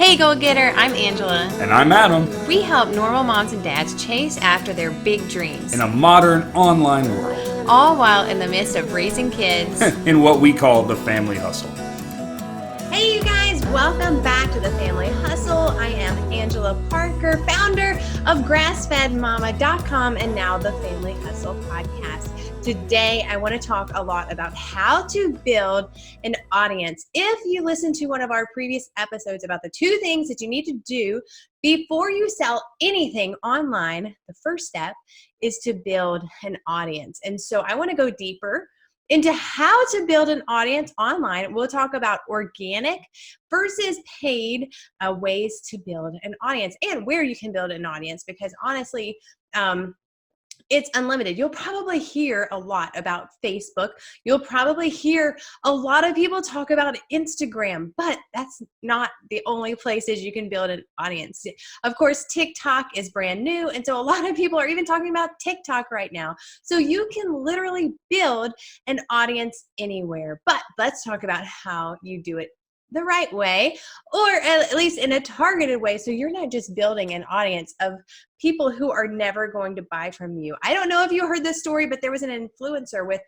Hey, Goal Getter, I'm Angela. And I'm Adam. We help normal moms and dads chase after their big dreams, In a modern online world, all while in the midst of raising kids. in what we call the family hustle. Hey, you guys, welcome back to the Family Hustle. I am Angela Parker, founder of GrassFedMama.com and now the Family Hustle podcast. Today, I want to talk a lot about how to build an audience. If you listen to one of our previous episodes about the 2 things that you need to do before you sell anything online, the first step is to build an audience. And so I want to go deeper into how to build an audience online. We'll talk about organic versus paid ways to build an audience and where you can build an audience, because honestly, it's unlimited. You'll probably hear a lot about Facebook. You'll probably hear a lot of people talk about Instagram, but that's not the only places you can build an audience. Of course, TikTok is brand new, and so a lot of people are even talking about TikTok right now. So you can literally build an audience anywhere, but let's talk about how you do it the right way, or at least in a targeted way, so you're not just building an audience of people who are never going to buy from you. I don't know if you heard this story, but there was an influencer with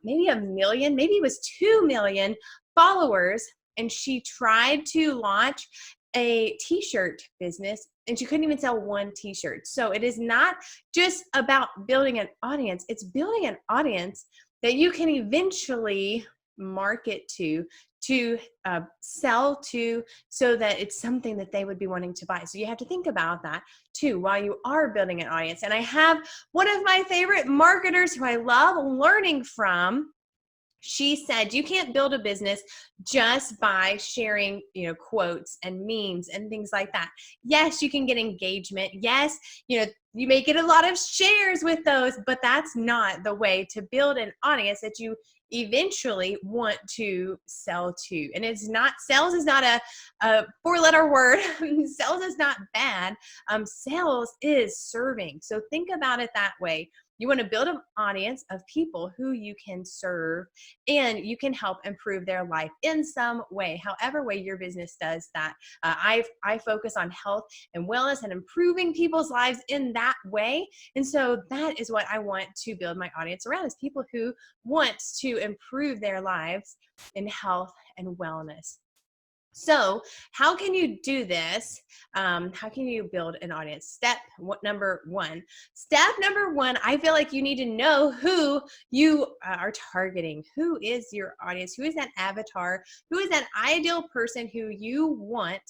maybe 1 million, maybe it was 2 million followers, and she tried to launch a t-shirt business and she couldn't even sell 1 t-shirt. So it is not just about building an audience, it's building an audience that you can eventually market to sell to, so that it's something that they would be wanting to buy. So you have to think about that too while you are building an audience. And I have one of my favorite marketers who I love learning from. She said, you can't build a business just by sharing, quotes and memes and things like that. Yes, you can get engagement. Yes, you may get a lot of shares with those, but that's not the way to build an audience that you eventually want to sell to. And sales is not a 4-letter word. Sales is not bad. Sales is serving. So think about it that way. You want to build an audience of people who you can serve and you can help improve their life in some way, however way your business does that. I focus on health and wellness and improving people's lives in that way. And so that is what I want to build my audience around, is people who want to improve their lives in health and wellness. So how can you do this? How can you build an audience? Step number one, I feel like you need to know who you are targeting. Who is your audience? Who is that avatar? Who is that ideal person who you want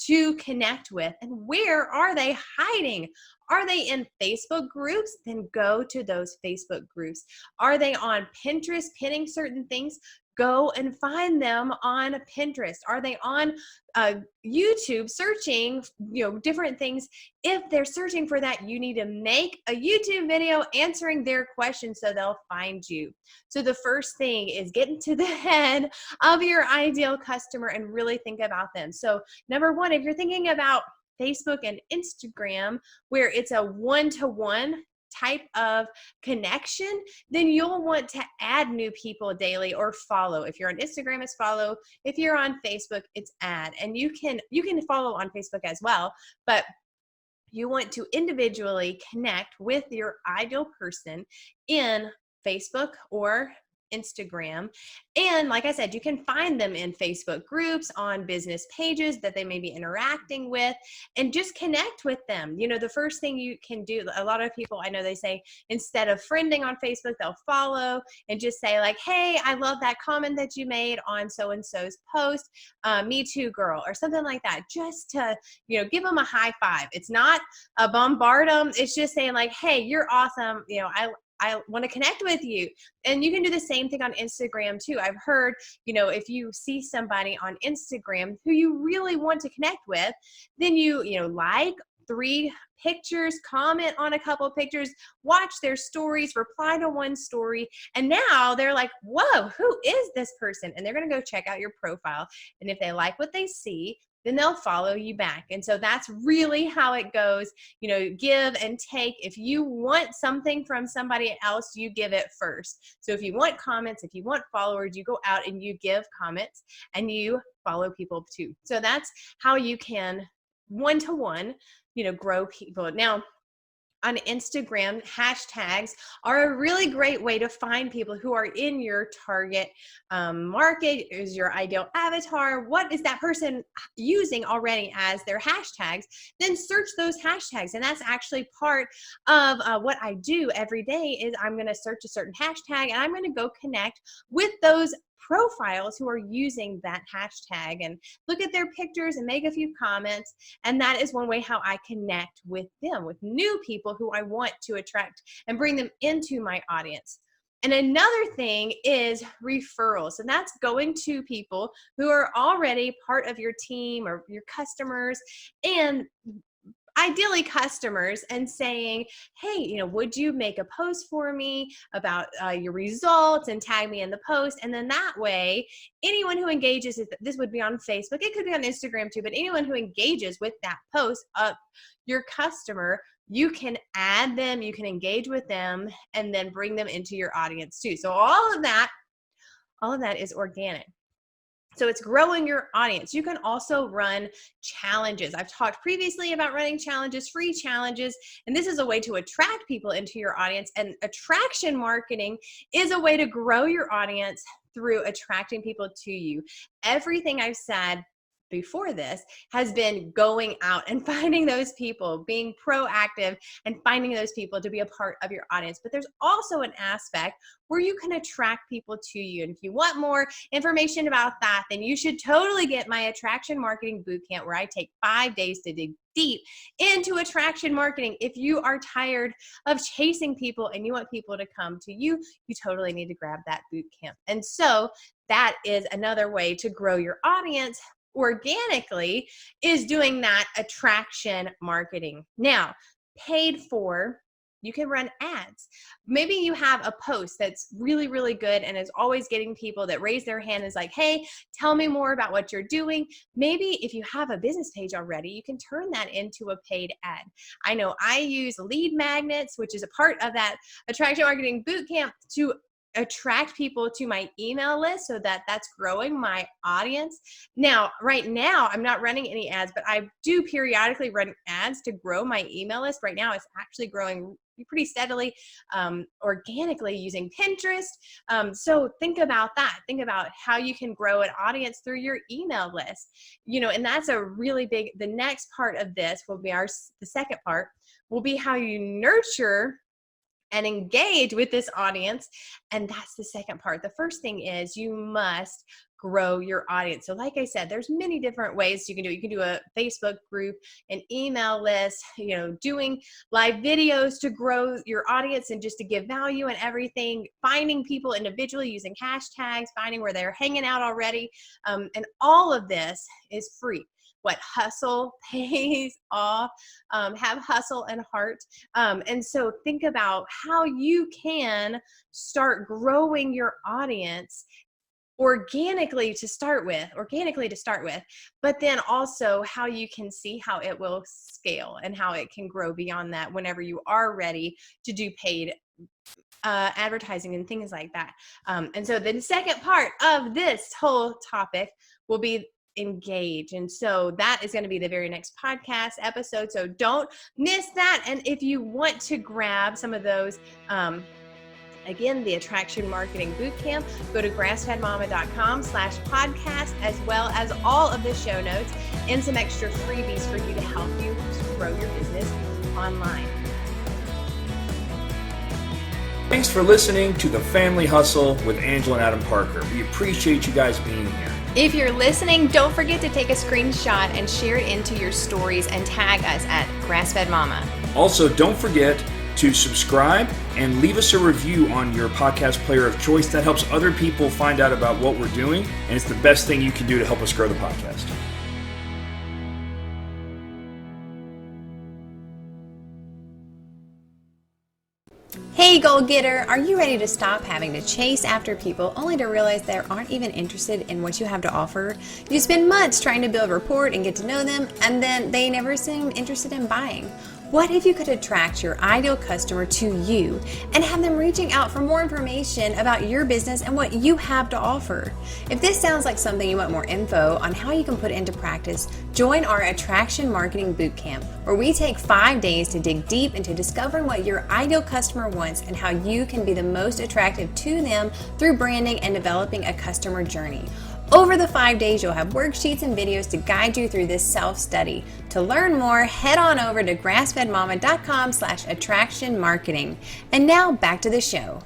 to connect with? And where are they hiding? Are they in Facebook groups? Then go to those Facebook groups. Are they on Pinterest pinning certain things? Go and find them on Pinterest. Are they on YouTube searching, different things? If they're searching for that, you need to make a YouTube video answering their questions so they'll find you. So the first thing is get into the head of your ideal customer and really think about them. So number one, if you're thinking about Facebook and Instagram, where it's a one-to-one type of connection, then you'll want to add new people daily or follow. If you're on Instagram, it's follow. If you're on Facebook, it's add. And you can follow on Facebook as well, but you want to individually connect with your ideal person in Facebook or Instagram. And like I said, you can find them in Facebook groups, on business pages that they may be interacting with, and just connect with them. The first thing you can do, a lot of people I know, they say instead of friending on Facebook, they'll follow and just say like, hey, I love that comment that you made on so-and-so's post. Me too, girl, or something like that, just to, give them a high five. It's not a bombard them. It's just saying like, hey, you're awesome. I want to connect with you. And you can do the same thing on Instagram too. I've heard, if you see somebody on Instagram who you really want to connect with, then you like 3 pictures, comment on a couple of pictures, watch their stories, reply to 1 story. And now they're like, whoa, who is this person? And they're going to go check out your profile. And if they like what they see, then they'll follow you back. And so that's really how it goes. Give and take. If you want something from somebody else, you give it first. So if you want comments, if you want followers, you go out and you give comments and you follow people too. So that's how you can one-to-one, grow people. Now, on Instagram, hashtags are a really great way to find people who are in your target market. Is your ideal avatar? What is that person using already as their hashtags? Then search those hashtags. And that's actually part of what I do every day is I'm going to search a certain hashtag and I'm going to go connect with those profiles who are using that hashtag and look at their pictures and make a few comments. And that is one way how I connect with them, with new people who I want to attract and bring them into my audience. And another thing is referrals. And that's going to people who are already part of your team or your customers, and ideally customers, and saying, hey, would you make a post for me about your results and tag me in the post? And then that way, anyone who engages, this would be on Facebook, it could be on Instagram too, but anyone who engages with that post of your customer, you can add them, you can engage with them, and then bring them into your audience too. So all of that is organic. So it's growing your audience. You can also run challenges. I've talked previously about running challenges, free challenges, and this is a way to attract people into your audience. And attraction marketing is a way to grow your audience through attracting people to you. Everything I've said before this has been going out and finding those people, being proactive and finding those people to be a part of your audience. But there's also an aspect where you can attract people to you. And if you want more information about that, then you should totally get my Attraction Marketing Bootcamp, where I take 5 days to dig deep into attraction marketing. If you are tired of chasing people and you want people to come to you, you totally need to grab that bootcamp. And so that is another way to grow your audience organically, is doing that attraction marketing. Now, paid for, you can run ads. Maybe you have a post that's really, really good and is always getting people that raise their hand and is like, hey, tell me more about what you're doing. Maybe if you have a business page already, you can turn that into a paid ad. I know I use lead magnets, which is a part of that Attraction Marketing Bootcamp, to attract people to my email list, so that's growing my audience. Now, right now, I'm not running any ads, but I do periodically run ads to grow my email list. Right now, it's actually growing pretty steadily, organically, using Pinterest. So think about that. Think about how you can grow an audience through your email list. And that's a really big, the next part of this will be the second part will be how you nurture and engage with this audience. And that's the second part. The first thing is you must grow your audience. So like I said, there's many different ways you can do it. You can do a Facebook group, an email list, doing live videos to grow your audience and just to give value and everything, finding people individually using hashtags, finding where they're hanging out already. And all of this is free. What hustle pays off, have hustle and heart. And so think about how you can start growing your audience organically to start with, but then also how you can see how it will scale and how it can grow beyond that whenever you are ready to do paid advertising and things like that. And so the second part of this whole topic will be engage. And so that is going to be the very next podcast episode. So don't miss that. And if you want to grab some of those, again, the Attraction Marketing Bootcamp, go to grassfedmama.com/podcast, as well as all of the show notes and some extra freebies for you to help you grow your business online. Thanks for listening to The Family Hustle with Angela and Adam Parker. We appreciate you guys being here. If you're listening, don't forget to take a screenshot and share it into your stories and tag us at Grassfed Mama. Also, don't forget to subscribe and leave us a review on your podcast player of choice. That helps other people find out about what we're doing, and it's the best thing you can do to help us grow the podcast. Hey goal getter, are you ready to stop having to chase after people only to realize they aren't even interested in what you have to offer? You spend months trying to build rapport and get to know them, and then they never seem interested in buying. What if you could attract your ideal customer to you and have them reaching out for more information about your business and what you have to offer? If this sounds like something you want more info on how you can put into practice, join our Attraction Marketing Bootcamp, where we take 5 days to dig deep into discovering what your ideal customer wants and how you can be the most attractive to them through branding and developing a customer journey. Over the 5 days, you'll have worksheets and videos to guide you through this self-study. To learn more, head on over to grassfedmama.com/attractionmarketing. And now back to the show.